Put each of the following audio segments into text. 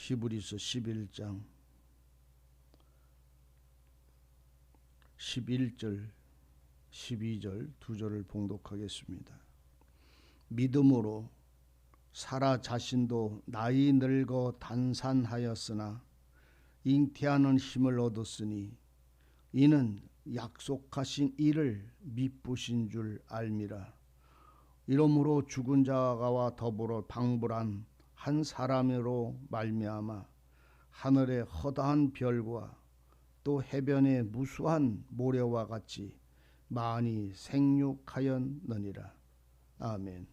히브리서 11장 11절 12절 두 절을 봉독하겠습니다. 믿음으로 사라 자신도 나이 늙어 단산하였으나 잉태하는 힘을 얻었으니 이는 약속하신 이를 미쁘신 줄 알미라. 이러므로 죽은 자와 더불어 방불한 한 사람으로 말미암아 하늘의 허다한 별과 또 해변의 무수한 모래와 같이 많이 생육하였느니라. 아멘.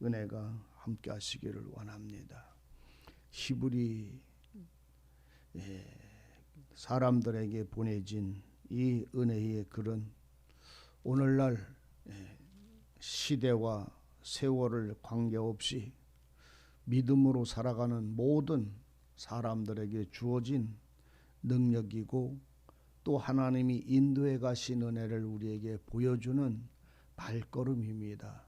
은혜가 함께 하시기를 원합니다. 히브리 사람들에게 보내진 이 은혜의 글은 오늘날 시대와 세월을 관계없이 믿음으로 살아가는 모든 사람들에게 주어진 능력이고 또 하나님이 인도해 가신 은혜를 우리에게 보여주는 발걸음입니다.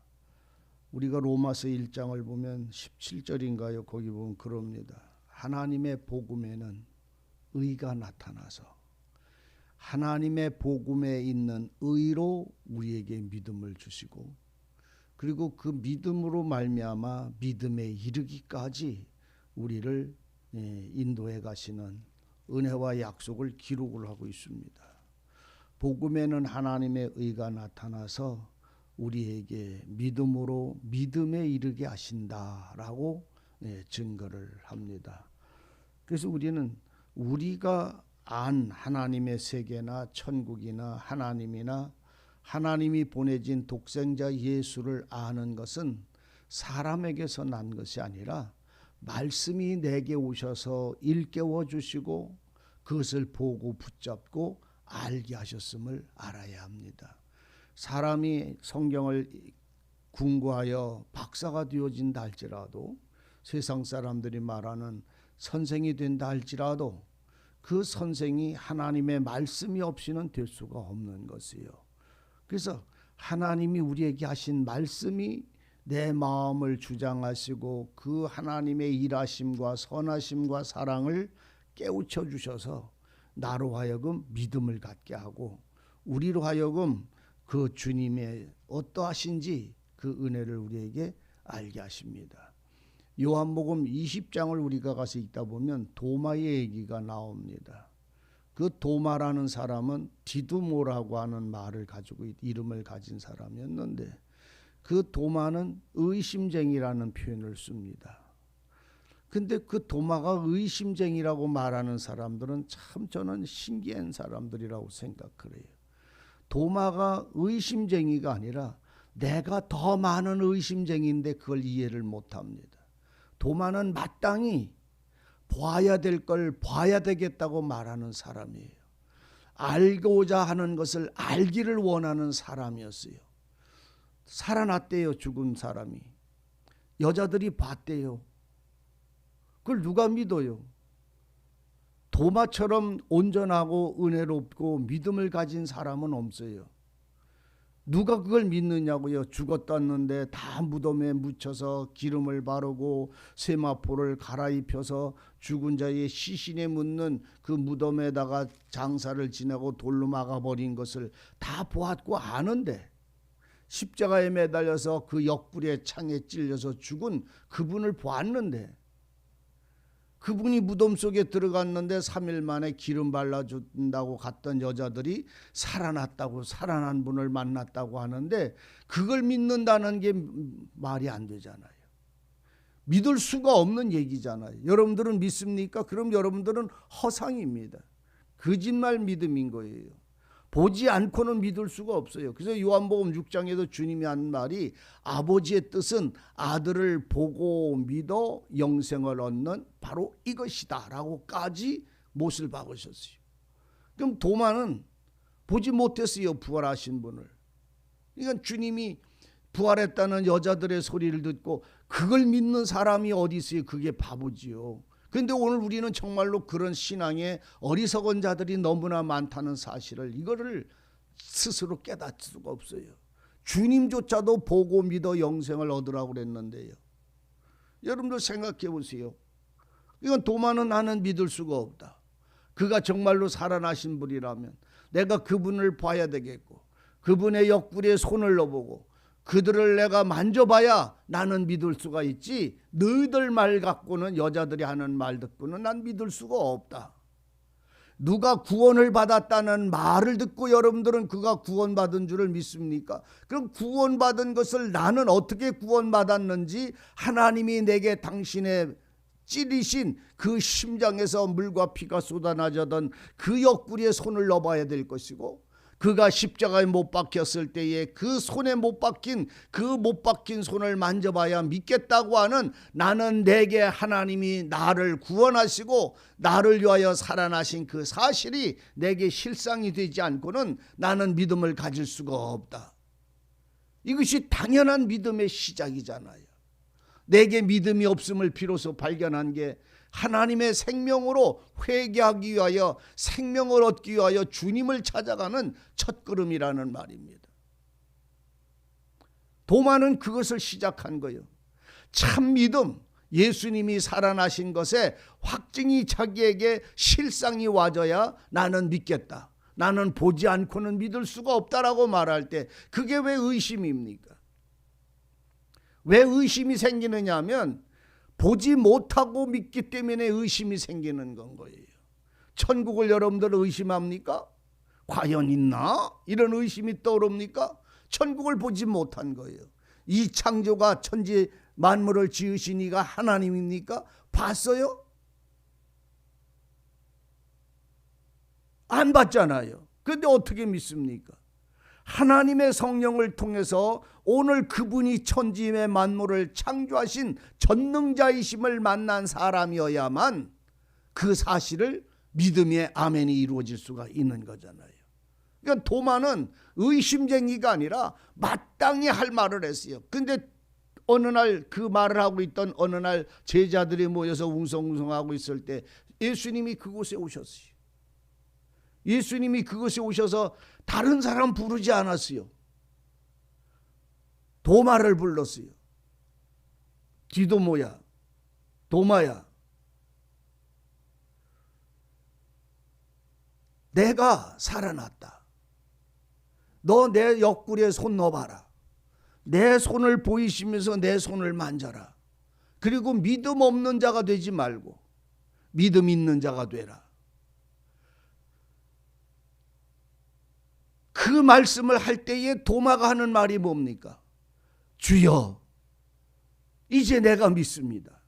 우리가 로마서 1장을 보면 17절인가요? 거기 보면 그럽니다. 하나님의 복음에는 의가 나타나서 하나님의 복음에 있는 의로 우리에게 믿음을 주시고 그리고 그 믿음으로 말미암아 믿음에 이르기까지 우리를 인도해 가시는 은혜와 약속을 기록을 하고 있습니다. 복음에는 하나님의 의가 나타나서 우리에게 믿음으로 믿음에 이르게 하신다라고 증거를 합니다. 그래서 우리는 우리가 안 하나님의 세계나 천국이나 하나님이나 하나님이 보내진 독생자 예수를 아는 것은 사람에게서 난 것이 아니라 말씀이 내게 오셔서 일깨워 주시고 그것을 보고 붙잡고 알게 하셨음을 알아야 합니다. 사람이 성경을 궁구하여 박사가 되어진다 할지라도 세상 사람들이 말하는 선생이 된다 할지라도 그 선생이 하나님의 말씀이 없이는 될 수가 없는 것이에요. 그래서 하나님이 우리에게 하신 말씀이 내 마음을 주장하시고 그 하나님의 일하심과 선하심과 사랑을 깨우쳐 주셔서 나로 하여금 믿음을 갖게 하고 우리로 하여금 그 주님의 어떠하신지 그 은혜를 우리에게 알게 하십니다. 요한복음 20장을 우리가 가서 읽다 보면 도마의 얘기가 나옵니다. 그 도마라는 사람은 디두모라고 하는 말을 가지고 이름을 가진 사람이었는데 그 도마는 의심쟁이라는 표현을 씁니다. 근데 그 도마가 의심쟁이라고 말하는 사람들은 참 저는 신기한 사람들이라고 생각을 해요. 도마가 의심쟁이가 아니라 내가 더 많은 의심쟁이인데 그걸 이해를 못합니다. 도마는 마땅히 봐야 될 걸 봐야 되겠다고 말하는 사람이에요. 알고자 하는 것을 알기를 원하는 사람이었어요. 살아났대요. 죽은 사람이. 여자들이 봤대요. 그걸 누가 믿어요? 도마처럼 온전하고 은혜롭고 믿음을 가진 사람은 없어요. 누가 그걸 믿느냐고요? 죽었다는데 다 무덤에 묻혀서 기름을 바르고 세마포를 갈아입혀서 죽은 자의 시신에 묻는 그 무덤에다가 장사를 지내고 돌로 막아버린 것을 다 보았고 아는데 십자가에 매달려서 그 옆구리에 창에 찔려서 죽은 그분을 보았는데 그분이 무덤 속에 들어갔는데 3일 만에 기름 발라준다고 갔던 여자들이 살아났다고 살아난 분을 만났다고 하는데 그걸 믿는다는 게 말이 안 되잖아요. 믿을 수가 없는 얘기잖아요. 여러분들은 믿습니까? 그럼 여러분들은 허상입니다. 거짓말 믿음인 거예요. 보지 않고는 믿을 수가 없어요. 그래서 요한복음 6장에도 주님이 한 말이 아버지의 뜻은 아들을 보고 믿어 영생을 얻는 바로 이것이다 라고까지 못을 박으셨어요. 그럼 도마는 보지 못했어요. 부활하신 분을. 그러니까 주님이 부활했다는 여자들의 소리를 듣고 그걸 믿는 사람이 어디 있어요? 그게 바보지요. 그런데 오늘 우리는 정말로 그런 신앙의 어리석은 자들이 너무나 많다는 사실을 이거를 스스로 깨닫을 수가 없어요. 주님조차도 보고 믿어 영생을 얻으라고 그랬는데요. 여러분들 생각해 보세요. 이건 도마는 나는 믿을 수가 없다. 그가 정말로 살아나신 분이라면 내가 그분을 봐야 되겠고 그분의 옆구리에 손을 넣어보고 그들을 내가 만져봐야 나는 믿을 수가 있지, 너희들 말 갖고는, 여자들이 하는 말 듣고는 난 믿을 수가 없다. 누가 구원을 받았다는 말을 듣고 여러분들은 그가 구원받은 줄을 믿습니까? 그럼 구원받은 것을 나는 어떻게 구원받았는지 하나님이 내게 당신의 찌리신 그 심장에서 물과 피가 쏟아나자던 그 옆구리에 손을 넣어봐야 될 것이고, 그가 십자가에 못 박혔을 때에 그 손에 못 박힌 손을 만져봐야 믿겠다고 하는, 나는 내게 하나님이 나를 구원하시고 나를 위하여 살아나신 그 사실이 내게 실상이 되지 않고는 나는 믿음을 가질 수가 없다. 이것이 당연한 믿음의 시작이잖아요. 내게 믿음이 없음을 비로소 발견한 게 하나님의 생명으로 회개하기 위하여, 생명을 얻기 위하여 주님을 찾아가는 첫걸음이라는 말입니다. 도마는 그것을 시작한 거예요. 참 믿음, 예수님이 살아나신 것에 확증이 자기에게 실상이 와져야 나는 믿겠다, 나는 보지 않고는 믿을 수가 없다라고 말할 때, 그게 왜 의심입니까? 왜 의심이 생기느냐 하면 보지 못하고 믿기 때문에 의심이 생기는 건 거예요. 천국을 여러분들 의심합니까? 과연 있나? 이런 의심이 떠오릅니까? 천국을 보지 못한 거예요. 이 창조가 천지 만물을 지으신 이가 하나님입니까? 봤어요? 안 봤잖아요. 그런데 어떻게 믿습니까? 하나님의 성령을 통해서 오늘 그분이 천지의 만물을 창조하신 전능자이심을 만난 사람이어야만 그 사실을 믿음의 아멘이 이루어질 수가 있는 거잖아요. 그러니까 도마는 의심쟁이가 아니라 마땅히 할 말을 했어요. 근데 어느 날 그 말을 하고 있던 어느 날 제자들이 모여서 웅성웅성하고 있을 때 예수님이 그곳에 오셨어요. 예수님이 그곳에 오셔서 다른 사람 부르지 않았어요. 도마를 불렀어요. 디도모야, 도마야, 내가 살아났다. 너 내 옆구리에 손 넣어봐라. 내 손을 보이시면서 내 손을 만져라. 그리고 믿음 없는 자가 되지 말고 믿음 있는 자가 되라. 그 말씀을 할 때에 도마가 하는 말이 뭡니까? 주여, 이제 내가 믿습니다.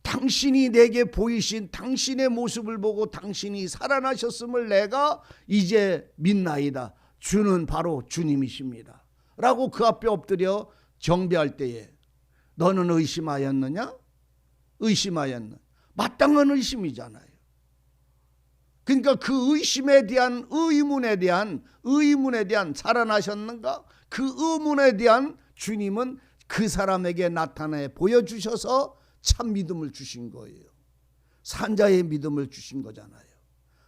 당신이 내게 보이신 당신의 모습을 보고 당신이 살아나셨음을 내가 이제 믿나이다. 주는 바로 주님이십니다. 라고 그 앞에 엎드려 경배할 때에 너는 의심하였느냐? 의심하였느냐? 마땅한 의심이잖아요. 그러니까 그 의심에 대한 의문에 대한 살아나셨는가? 그 의문에 대한 주님은 그 사람에게 나타내 보여주셔서 참 믿음을 주신 거예요. 산자의 믿음을 주신 거잖아요.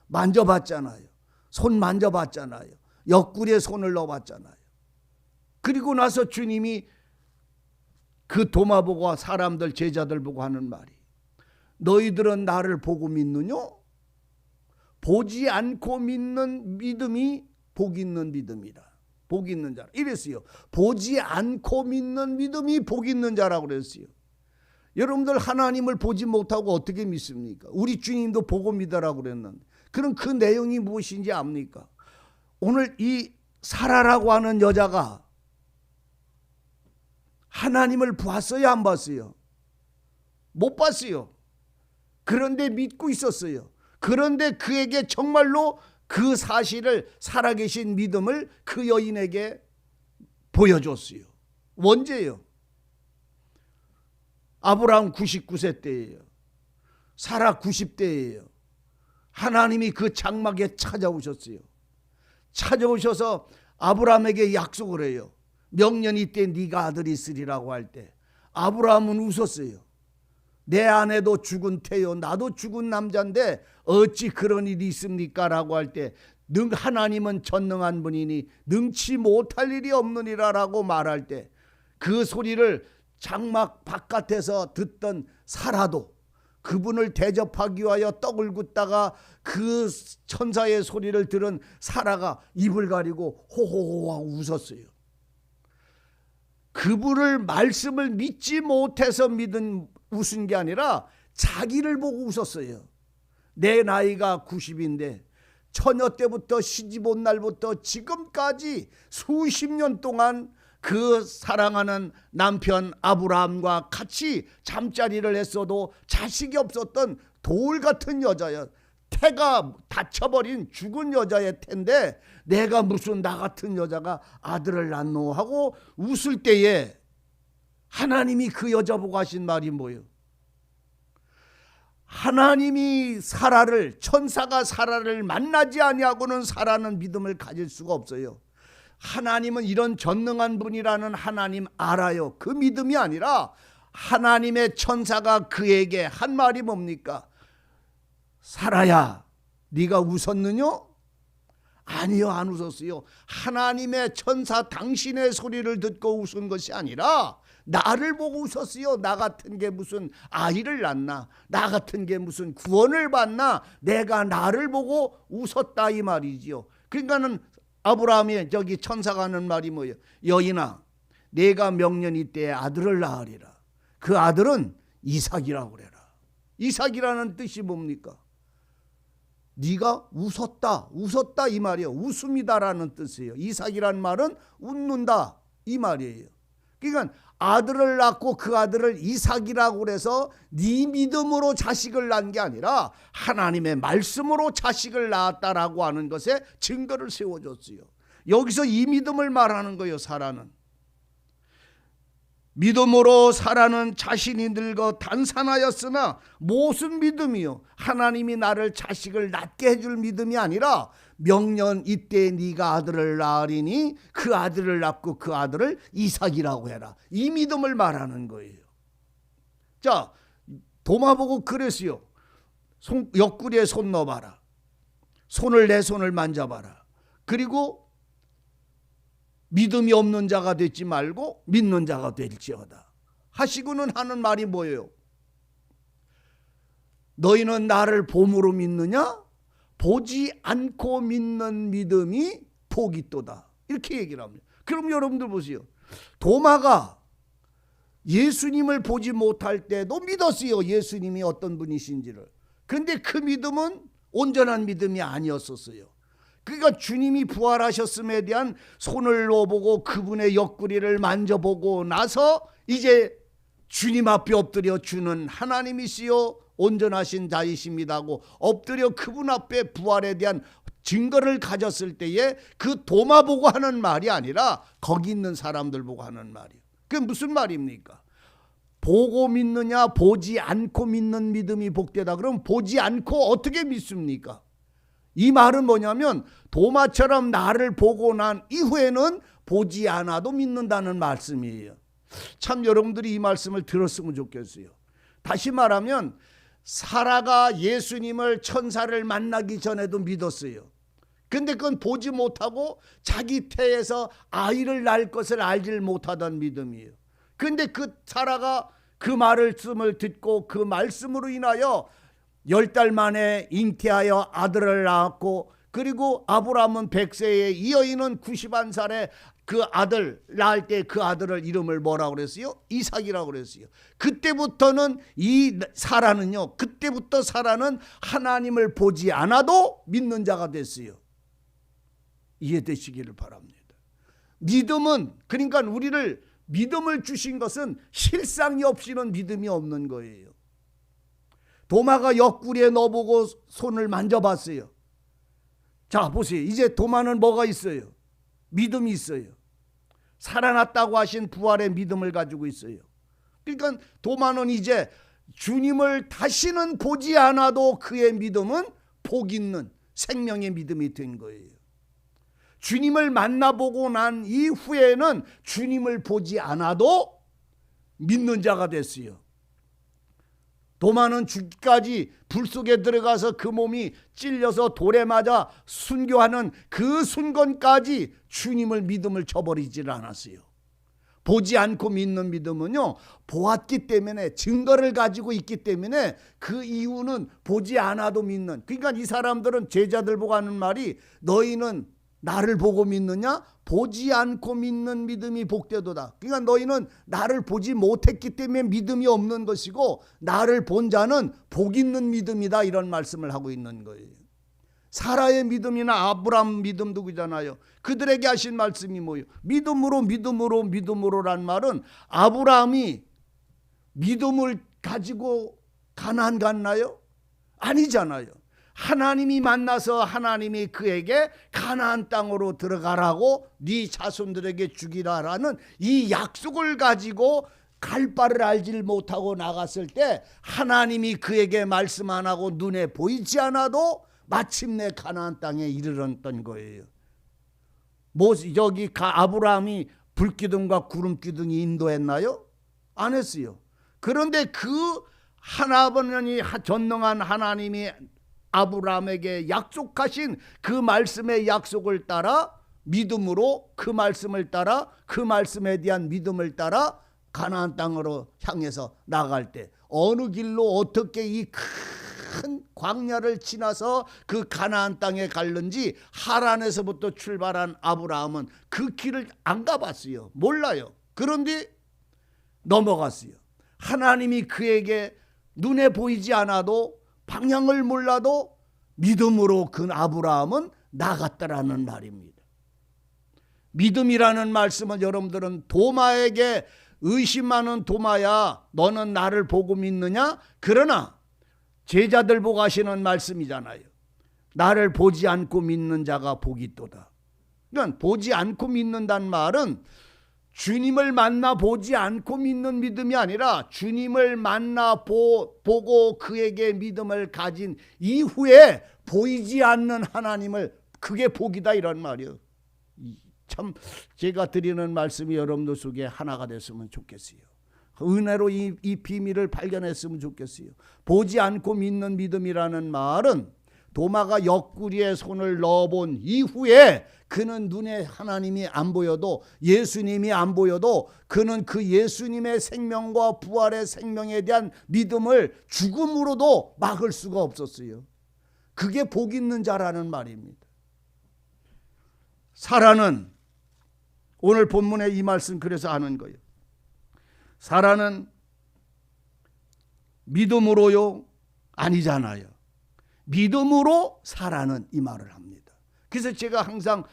만져봤잖아요. 손 만져봤잖아요. 옆구리에 손을 넣어봤잖아요. 그리고 나서 주님이 그 도마 보고 사람들, 제자들 보고 하는 말이, 너희들은 나를 보고 믿느냐? 보지 않고 믿는 믿음이 복 있는 믿음이다. 복 있는 자라. 이랬어요. 보지 않고 믿는 믿음이 복 있는 자라고 그랬어요. 여러분들 하나님을 보지 못하고 어떻게 믿습니까? 우리 주님도 보고 믿으라고 그랬는데, 그럼 그 내용이 무엇인지 압니까? 오늘 이 사라라고 하는 여자가 하나님을 봤어요, 안 봤어요? 못 봤어요. 그런데 믿고 있었어요. 그런데 그에게 정말로 그 사실을, 살아계신 믿음을 그 여인에게 보여줬어요. 언제요? 아브라함 99세 때예요. 사라 90대예요. 하나님이 그 장막에 찾아오셨어요. 찾아오셔서 아브라함에게 약속을 해요. 명년이 때 네가 아들이 있으리라고 할 때 아브라함은 웃었어요. 내 아내도 죽은 태요, 나도 죽은 남자인데 어찌 그런 일이 있습니까? 라고 할 때 하나님은 전능한 분이니 능치 못할 일이 없느니라 라고 말할 때 그 소리를 장막 바깥에서 듣던 사라도 그분을 대접하기 위하여 떡을 굽다가 그 천사의 소리를 들은 사라가 입을 가리고 호호호 하고 웃었어요. 그분을 말씀을 믿지 못해서 웃은 게 아니라 자기를 보고 웃었어요. 내 나이가 90인데 처녀 때부터 시집 온 날부터 지금까지 수십 년 동안 그 사랑하는 남편 아브라함과 같이 잠자리를 했어도 자식이 없었던 돌 같은 여자야. 태가 다쳐버린 죽은 여자의 텐데 내가 무슨 나 같은 여자가 아들을 낳노 하고 웃을 때에 하나님이 그 여자 보고 하신 말이 뭐예요? 하나님이 천사가 사라를 만나지 아니하고는 사라는 믿음을 가질 수가 없어요. 하나님은 이런 전능한 분이라는 하나님 알아요. 그 믿음이 아니라 하나님의 천사가 그에게 한 말이 뭡니까? 사라야, 네가 웃었느냐? 아니요, 안 웃었어요. 하나님의 천사 당신의 소리를 듣고 웃은 것이 아니라 나를 보고 웃었어요. 나 같은 게 무슨 아이를 낳나? 나 같은 게 무슨 구원을 받나? 내가 나를 보고 웃었다 이 말이지요. 그러니까는 아브라함이 저기 천사가 하는 말이 뭐예요? 여인아, 내가 명년이 때에 아들을 낳으리라. 그 아들은 이삭이라고 그래라. 이삭이라는 뜻이 뭡니까? 네가 웃었다 이 말이에요. 웃음이다라는 뜻이에요. 이삭이란 말은 웃는다 이 말이에요. 그러니까 아들을 낳고 그 아들을 이삭이라고 그래서 네 믿음으로 자식을 낳은 게 아니라 하나님의 말씀으로 자식을 낳았다라고 하는 것에 증거를 세워줬어요. 여기서 이 믿음을 말하는 거예요. 사라는 믿음으로 사라는 자신이 늙어 단산하였으나 무슨 믿음이요? 하나님이 나를 자식을 낳게 해줄 믿음이 아니라 명년 이때 네가 아들을 낳으리니 그 아들을 낳고 그 아들을 이삭이라고 해라. 이 믿음을 말하는 거예요. 자, 도마 보고 그랬어요. 옆구리에 손 넣어봐라. 내 손을 만져봐라. 그리고 믿음이 없는 자가 되지 말고 믿는 자가 될지어다 하시고는 하는 말이 뭐예요? 너희는 나를 봄으로 믿느냐? 보지 않고 믿는 믿음이 복이 있도다. 이렇게 얘기를 합니다. 그럼 여러분들 보세요. 도마가 예수님을 보지 못할 때도 믿었어요. 예수님이 어떤 분이신지를. 그런데 그 믿음은 온전한 믿음이 아니었었어요. 그러니까 주님이 부활하셨음에 대한 손을 넣어보고 그분의 옆구리를 만져보고 나서 이제 주님 앞에 엎드려 주는 하나님이시요 온전하신 자이십니다 하고 엎드려 그분 앞에 부활에 대한 증거를 가졌을 때에 그 도마 보고 하는 말이 아니라 거기 있는 사람들 보고 하는 말이에요. 그게 무슨 말입니까? 보고 믿느냐 보지 않고 믿는 믿음이 복되다. 그럼 보지 않고 어떻게 믿습니까? 이 말은 뭐냐면 도마처럼 나를 보고 난 이후에는 보지 않아도 믿는다는 말씀이에요. 참 여러분들이 이 말씀을 들었으면 좋겠어요. 다시 말하면 사라가 예수님을 천사를 만나기 전에도 믿었어요. 근데 그건 보지 못하고 자기 태에서 아이를 낳을 것을 알지 못하던 믿음이에요. 근데 그 사라가 그 말씀을 듣고 그 말씀으로 인하여 10달 만에 잉태하여 아들을 낳았고 그리고 아브라함은 100세에 이 여인은 91살에 그 아들 낳을 때 그 아들을 이름을 뭐라고 그랬어요? 이삭이라고 그랬어요. 그때부터는 그때부터 사라는 하나님을 보지 않아도 믿는 자가 됐어요. 이해되시기를 바랍니다. 믿음은 그러니까 우리를 믿음을 주신 것은 실상이 없이는 믿음이 없는 거예요. 도마가 옆구리에 넣어보고 손을 만져봤어요. 자 보세요. 이제 도마는 뭐가 있어요? 믿음이 있어요. 살아났다고 하신 부활의 믿음을 가지고 있어요. 그러니까 도마는 이제 주님을 다시는 보지 않아도 그의 믿음은 복 있는 생명의 믿음이 된 거예요. 주님을 만나보고 난 이후에는 주님을 보지 않아도 믿는 자가 됐어요. 도마는 죽기까지 불 속에 들어가서 그 몸이 찔려서 돌에 맞아 순교하는 그 순간까지 주님을 믿음을 저버리질 않았어요. 보지 않고 믿는 믿음은요, 보았기 때문에, 증거를 가지고 있기 때문에 그 이유는 보지 않아도 믿는. 그러니까 이 사람들은 제자들 보고 하는 말이, 너희는 나를 보고 믿느냐? 보지 않고 믿는 믿음이 복되도다. 그러니까 너희는 나를 보지 못했기 때문에 믿음이 없는 것이고, 나를 본 자는 복 있는 믿음이다, 이런 말씀을 하고 있는 거예요. 사라의 믿음이나 아브라함 믿음도 그잖아요. 그들에게 하신 말씀이 뭐예요? 믿음으로란 말은, 아브라함이 믿음을 가지고 가나안 갔나요? 아니잖아요. 하나님이 만나서 하나님이 그에게 가나안 땅으로 들어가라고, 네 자손들에게 주기라라는 이 약속을 가지고 갈 바를 알지 못하고 나갔을 때, 하나님이 그에게 말씀 안 하고 눈에 보이지 않아도 마침내 가나안 땅에 이르렀던 거예요. 여기 아브라함이 불기둥과 구름기둥이 인도했나요? 안 했어요. 그런데 그 하나번이 전능한 하나님이 아브라함에게 약속하신 그 말씀의 약속을 따라, 믿음으로 그 말씀을 따라, 그 말씀에 대한 믿음을 따라 가나안 땅으로 향해서 나갈 때, 어느 길로 어떻게 이 큰 광야를 지나서 그 가나안 땅에 갈는지, 하란에서부터 출발한 아브라함은 그 길을 안 가봤어요. 몰라요. 그런데 넘어갔어요. 하나님이 그에게 눈에 보이지 않아도, 방향을 몰라도 믿음으로 그 아브라함은 나갔다라는 말입니다. 믿음이라는 말씀은 여러분들은 도마에게, 의심하는 도마야, 너는 나를 보고 믿느냐? 그러나 제자들 보고 하시는 말씀이잖아요. 나를 보지 않고 믿는 자가 복이 있도다. 그러니까 보지 않고 믿는다는 말은, 주님을 만나 보지 않고 믿는 믿음이 아니라, 주님을 만나 보고 그에게 믿음을 가진 이후에 보이지 않는 하나님을, 그게 복이다, 이런 말이에요. 참 제가 드리는 말씀이 여러분들 속에 하나가 됐으면 좋겠어요. 은혜로 이 비밀을 발견했으면 좋겠어요. 보지 않고 믿는 믿음이라는 말은, 도마가 옆구리에 손을 넣어본 이후에 그는 눈에 하나님이 안 보여도, 예수님이 안 보여도, 그는 그 예수님의 생명과 부활의 생명에 대한 믿음을 죽음으로도 막을 수가 없었어요. 그게 복 있는 자라는 말입니다. 사라는, 오늘 본문의 이 말씀 그래서 하는 거예요. 사라는 믿음으로요? 아니잖아요. 믿음으로 사라는, 이 말을 합니다. 그래서 제가 항상,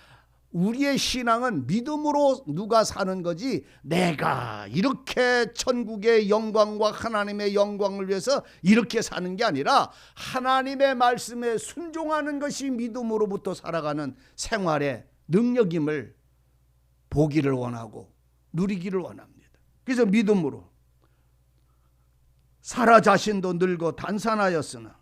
우리의 신앙은 믿음으로 누가 사는 거지, 내가 이렇게 천국의 영광과 하나님의 영광을 위해서 이렇게 사는 게 아니라, 하나님의 말씀에 순종하는 것이 믿음으로부터 살아가는 생활의 능력임을 보기를 원하고 누리기를 원합니다. 그래서 믿음으로, 사라 자신도 늙어 단산하였으나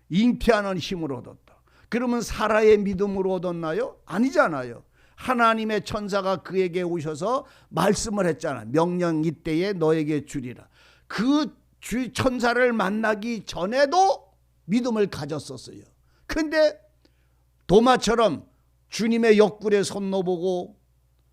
잉태하는 힘을 얻었다. 그러면 사라의 믿음으로 얻었나요? 아니잖아요. 하나님의 천사가 그에게 오셔서 말씀을 했잖아요. 명령 이때에 너에게 주리라. 그 천사를 만나기 전에도 믿음을 가졌었어요. 근데 도마처럼 주님의 옆구리에 손 넣어보고,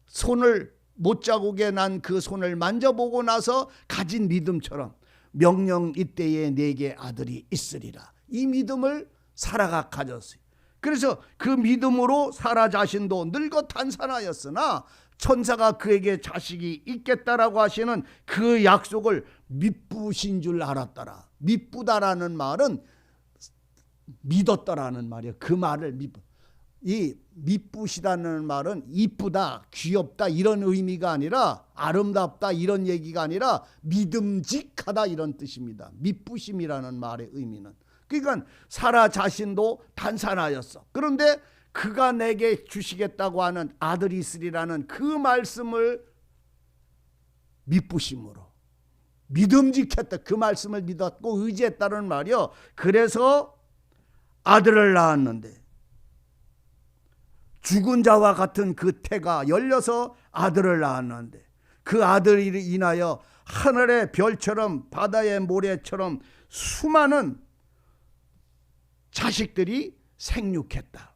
손을, 못자국에 난 그 손을 만져보고 나서 가진 믿음처럼, 명령 이때에 내게 아들이 있으리라, 이 믿음을 사라가 가졌어요. 그래서 그 믿음으로 사라 자신도 늙어 탄산하였으나 천사가 그에게 자식이 있겠다라고 하시는 그 약속을 미쁘신 줄 알았더라. 미쁘다라는 말은 믿었더라는 말이에요. 그 말을 이 미쁘시다는 말은 이쁘다, 귀엽다 이런 의미가 아니라, 아름답다 이런 얘기가 아니라, 믿음직하다 이런 뜻입니다. 미쁘심이라는 말의 의미는. 그러니까 사라 자신도 단산하였어. 그런데 그가 내게 주시겠다고 하는 아들이 있으리라는 그 말씀을 미쁘심으로, 믿음직했다, 그 말씀을 믿었고 의지했다는 말이요. 그래서 아들을 낳았는데, 죽은 자와 같은 그 태가 열려서 아들을 낳았는데, 그 아들을 인하여 하늘의 별처럼 바다의 모래처럼 수많은 자식들이 생육했다.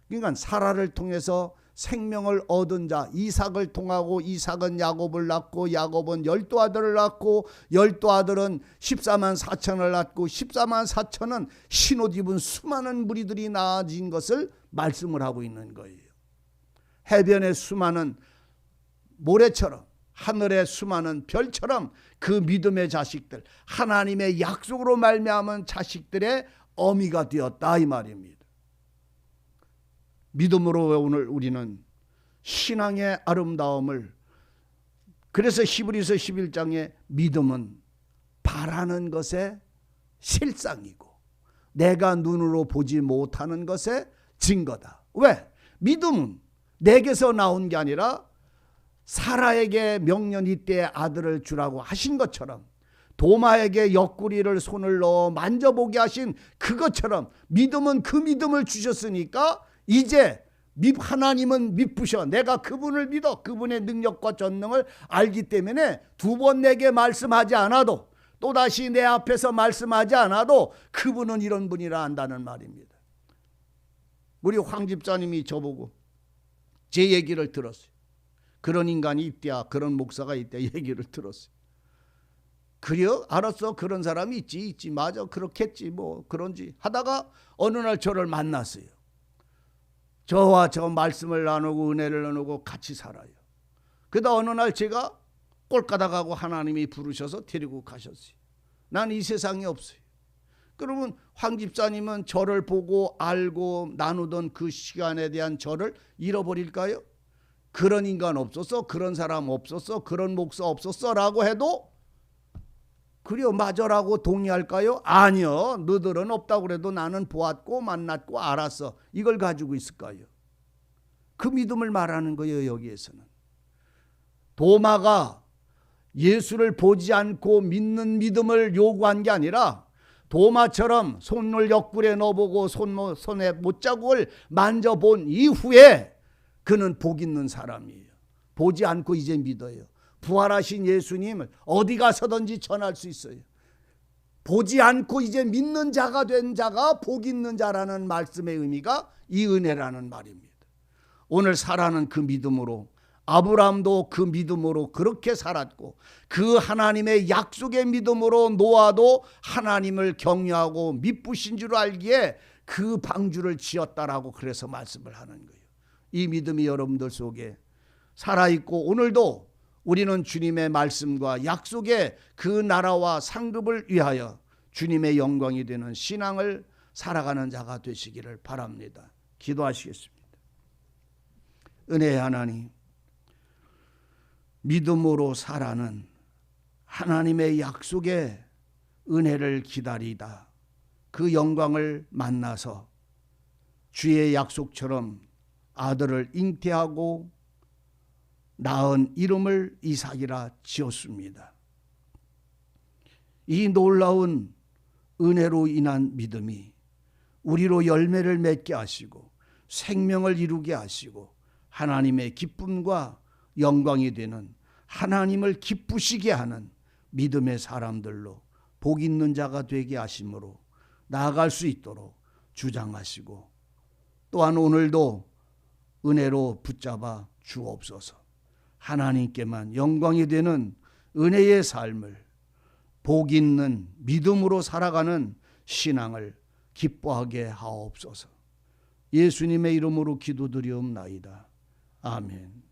그러니까 사라를 통해서 생명을 얻은 자 이삭을 통하고 이삭은 야곱을 낳고 야곱은 12아들을 낳고 12아들은 14만 4천을 낳고 14만 4천은 흰옷 입은 수많은 무리들이 낳아진 것을 말씀을 하고 있는 거예요. 해변의 수많은 모래처럼 하늘의 수많은 별처럼 그 믿음의 자식들, 하나님의 약속으로 말미암은 자식들의 어미가 되었다 이 말입니다. 믿음으로 오늘 우리는 신앙의 아름다움을, 그래서 히브리서 11장에 믿음은 바라는 것의 실상이고 내가 눈으로 보지 못하는 것의 증거다. 왜? 믿음은 내게서 나온 게 아니라 사라에게 명년 이때에 아들을 주라고 하신 것처럼, 도마에게 옆구리를 손을 넣어 만져보게 하신 그것처럼 믿음은 그 믿음을 주셨으니까 이제 하나님은 믿으셔. 내가 그분을 믿어. 그분의 능력과 전능을 알기 때문에 두 번 내게 말씀하지 않아도, 또다시 내 앞에서 말씀하지 않아도 그분은 이런 분이라 안다는 말입니다. 우리 황 집사님이 저보고 제 얘기를 들었어요. 그런 인간이 있대야, 그런 목사가 있대 얘기를 들었어요. 그래요? 알았어. 그런 사람이 있지. 맞아. 그렇겠지. 뭐 그런지 하다가 어느 날 저를 만났어요. 저와 저 말씀을 나누고 은혜를 나누고 같이 살아요. 그러다 어느 날 제가 꼴까닥하고 하나님이 부르셔서 데리고 가셨어요. 난 이 세상에 없어요. 그러면 황 집사님은 저를 보고 알고 나누던 그 시간에 대한 저를 잃어버릴까요? 그런 인간 없었어, 그런 사람 없었어, 그런 목사 없었어 라고 해도 그래요 맞아라고 동의할까요? 아니요. 너들은 없다고 그래도 나는 보았고 만났고 알았어. 이걸 가지고 있을까요? 그 믿음을 말하는 거예요. 여기에서는 도마가 예수를 보지 않고 믿는 믿음을 요구한 게 아니라 도마처럼 손을 옆구리에 넣어보고 손에 못자국을 만져본 이후에 그는 복 있는 사람이에요. 보지 않고 이제 믿어요. 부활하신 예수님을 어디 가서든지 전할 수 있어요. 보지 않고 이제 믿는 자가 된 자가 복 있는 자라는 말씀의 의미가 이 은혜라는 말입니다. 오늘 살아는 그 믿음으로, 아브라함도 그 믿음으로 그렇게 살았고, 그 하나님의 약속의 믿음으로 노아도 하나님을 경외하고 믿으신 줄 알기에 그 방주를 지었다라고 그래서 말씀을 하는 거예요. 이 믿음이 여러분들 속에 살아있고, 오늘도 우리는 주님의 말씀과 약속의 그 나라와 상급을 위하여 주님의 영광이 되는 신앙을 살아가는 자가 되시기를 바랍니다. 기도하시겠습니다. 은혜의 하나님, 믿음으로 살아는 하나님의 약속의 은혜를 기다리다 그 영광을 만나서 주의 약속처럼 아들을 잉태하고 낳은 이름을 이삭이라 지었습니다. 이 놀라운 은혜로 인한 믿음이 우리로 열매를 맺게 하시고 생명을 이루게 하시고 하나님의 기쁨과 영광이 되는, 하나님을 기쁘시게 하는 믿음의 사람들로 복 있는 자가 되게 하심으로 나아갈 수 있도록 주장하시고, 또한 오늘도 은혜로 붙잡아 주옵소서. 하나님께만 영광이 되는 은혜의 삶을, 복 있는 믿음으로 살아가는 신앙을 기뻐하게 하옵소서. 예수님의 이름으로 기도드리옵나이다. 아멘.